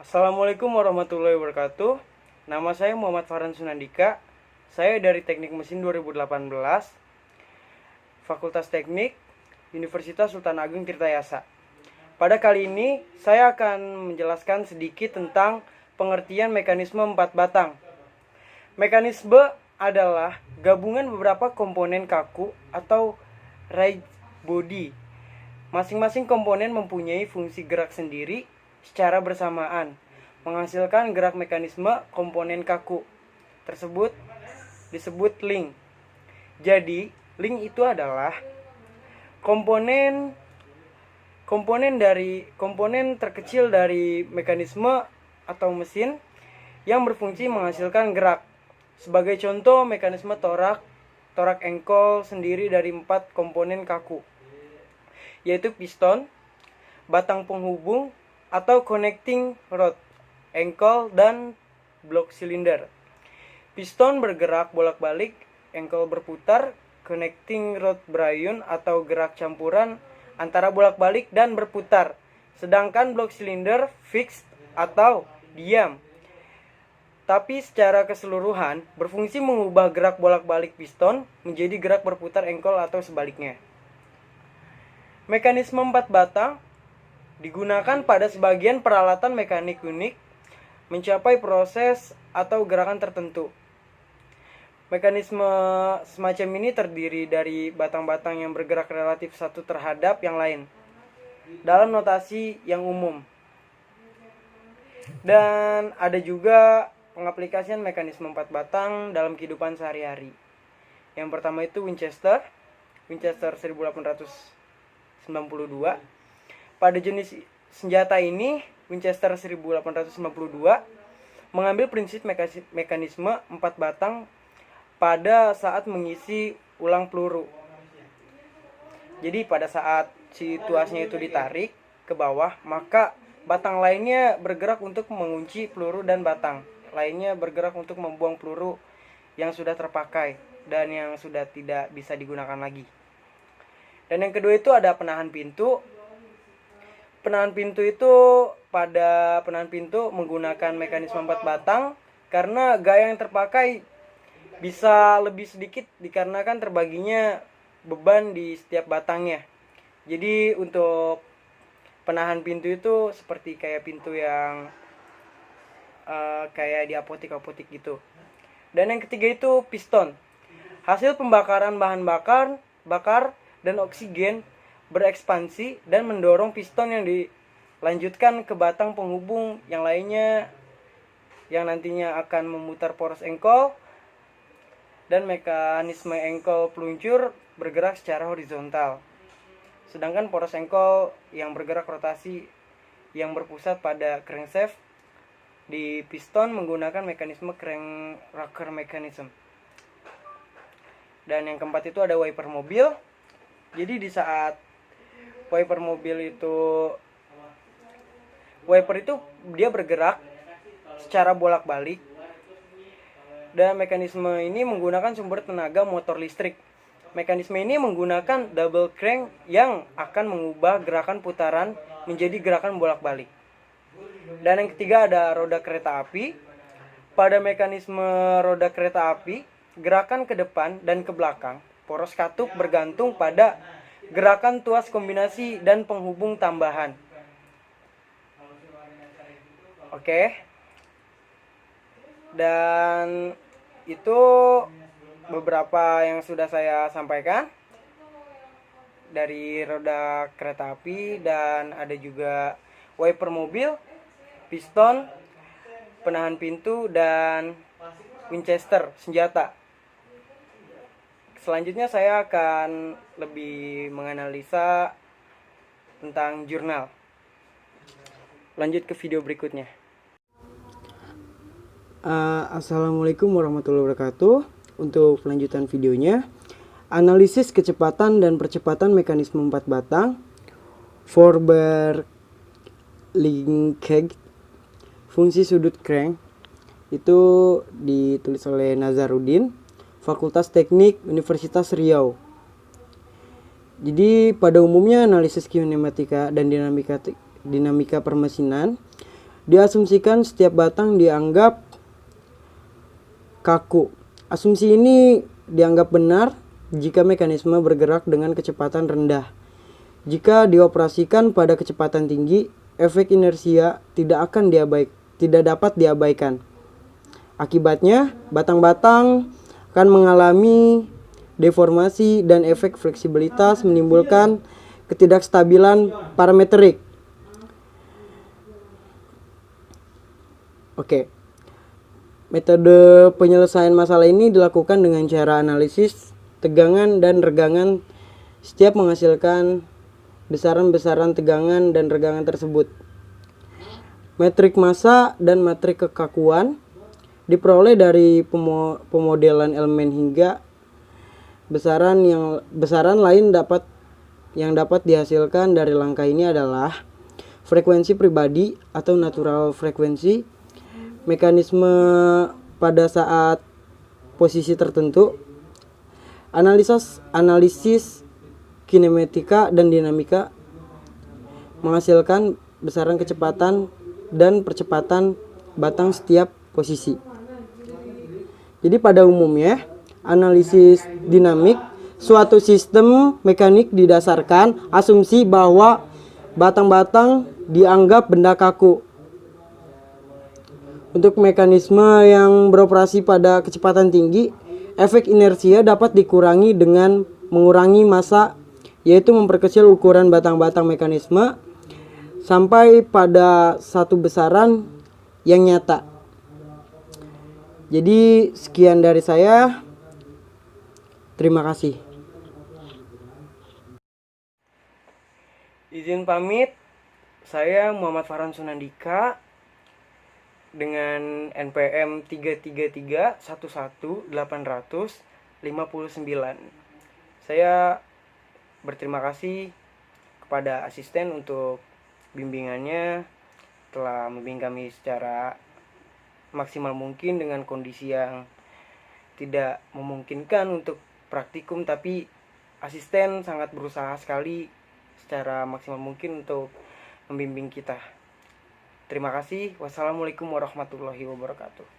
Assalamualaikum warahmatullahi wabarakatuh. Nama saya Muhammad Farhan Sunandika. Saya dari Teknik Mesin 2018, Fakultas Teknik, Universitas Sultan Agung Tirtayasa. Pada kali ini, saya akan menjelaskan sedikit tentang pengertian mekanisme 4 batang. Mekanisme adalah gabungan beberapa komponen kaku atau rigid body. Masing-masing komponen mempunyai fungsi gerak sendiri secara bersamaan, menghasilkan gerak mekanisme komponen kaku. Tersebut disebut link. Jadi, link itu adalah komponen terkecil dari mekanisme atau mesin yang berfungsi menghasilkan gerak. Sebagai contoh, mekanisme torak engkol sendiri dari 4 komponen kaku, yaitu piston, batang penghubung atau connecting rod, engkol, dan blok silinder. Piston bergerak bolak-balik, engkol berputar, connecting rod berayun atau gerak campuran antara bolak-balik dan berputar. Sedangkan blok silinder fixed atau diam, tapi secara keseluruhan berfungsi mengubah gerak bolak-balik piston menjadi gerak berputar engkol atau sebaliknya. Mekanisme 4 batang digunakan pada sebagian peralatan mekanik unik mencapai proses atau gerakan tertentu. Mekanisme semacam ini terdiri dari batang-batang yang bergerak relatif satu terhadap yang lain dalam notasi yang umum. Dan ada juga pengaplikasian mekanisme 4 batang dalam kehidupan sehari-hari. Yang pertama itu Winchester 1892. Pada jenis senjata ini, Winchester 1892 mengambil prinsip mekanisme 4 batang pada saat mengisi ulang peluru. Jadi pada saat si tuasnya itu ditarik ke bawah, maka batang lainnya bergerak untuk mengunci peluru dan batang lainnya bergerak untuk membuang peluru yang sudah terpakai dan yang sudah tidak bisa digunakan lagi. Dan yang kedua itu ada penahan pintu. Penahan pintu itu pada penahan pintu menggunakan mekanisme 4 batang karena gaya yang terpakai bisa lebih sedikit dikarenakan terbaginya beban di setiap batangnya. Jadi untuk penahan pintu itu seperti kayak pintu yang kayak di apotik gitu. Dan yang ketiga itu piston. Hasil pembakaran bahan bakar dan oksigen berekspansi dan mendorong piston yang dilanjutkan ke batang penghubung yang lainnya yang nantinya akan memutar poros engkol, dan mekanisme engkol peluncur bergerak secara horizontal. Sedangkan poros engkol yang bergerak rotasi yang berpusat pada crankshaft di piston menggunakan mekanisme crank rocker mechanism. Dan yang keempat itu ada wiper mobil. Jadi di saat wiper itu dia bergerak secara bolak-balik, dan mekanisme ini menggunakan sumber tenaga motor listrik. Mekanisme ini menggunakan double crank yang akan mengubah gerakan putaran menjadi gerakan bolak-balik. Dan yang ketiga ada roda kereta api. Pada mekanisme roda kereta api, gerakan ke depan dan ke belakang poros katup bergantung pada gerakan tuas kombinasi dan penghubung tambahan. Oke. Dan itu beberapa yang sudah saya sampaikan dari roda kereta api, dan ada juga wiper mobil, piston, penahan pintu, dan Winchester senjata. Selanjutnya saya akan lebih menganalisa tentang jurnal. Lanjut ke video berikutnya. Assalamualaikum warahmatullahi wabarakatuh. Untuk kelanjutan videonya, analisis kecepatan dan percepatan mekanisme 4 batang Forber linkage fungsi sudut crank itu ditulis oleh Nazarudin, Fakultas Teknik Universitas Riau. Jadi pada umumnya analisis kinematika dan dinamika permesinan Diasumsikan setiap batang dianggap kaku. Asumsi ini dianggap benar jika mekanisme bergerak dengan kecepatan rendah. Jika dioperasikan pada kecepatan tinggi, efek inersia tidak dapat diabaikan. Akibatnya, batang-batang akan mengalami deformasi dan efek fleksibilitas menimbulkan ketidakstabilan parametrik. Oke. Metode penyelesaian masalah ini dilakukan dengan cara analisis tegangan dan regangan setiap menghasilkan besaran-besaran tegangan dan regangan tersebut. Metrik massa dan metrik kekakuan diperoleh dari pemodelan elemen hingga besaran lain yang dapat dihasilkan dari langkah ini adalah frekuensi pribadi atau natural frekuensi, mekanisme pada saat posisi tertentu, analisis kinematika dan dinamika menghasilkan besaran kecepatan dan percepatan batang setiap posisi. Jadi pada umumnya, analisis dinamik suatu sistem mekanik didasarkan asumsi bahwa batang-batang dianggap benda kaku. Untuk mekanisme yang beroperasi pada kecepatan tinggi, efek inersia dapat dikurangi dengan mengurangi massa, yaitu memperkecil ukuran batang-batang mekanisme sampai pada satu besaran yang nyata. Jadi sekian dari saya. Terima kasih. Izin pamit. Saya Muhammad Farhan Sunandika dengan NPM 333111859. Saya berterima kasih kepada asisten untuk bimbingannya, telah membimbing kami secara maksimal mungkin dengan kondisi yang tidak memungkinkan untuk praktikum, tapi asisten sangat berusaha sekali secara maksimal mungkin untuk membimbing kita. Terima kasih. Wassalamualaikum warahmatullahi wabarakatuh.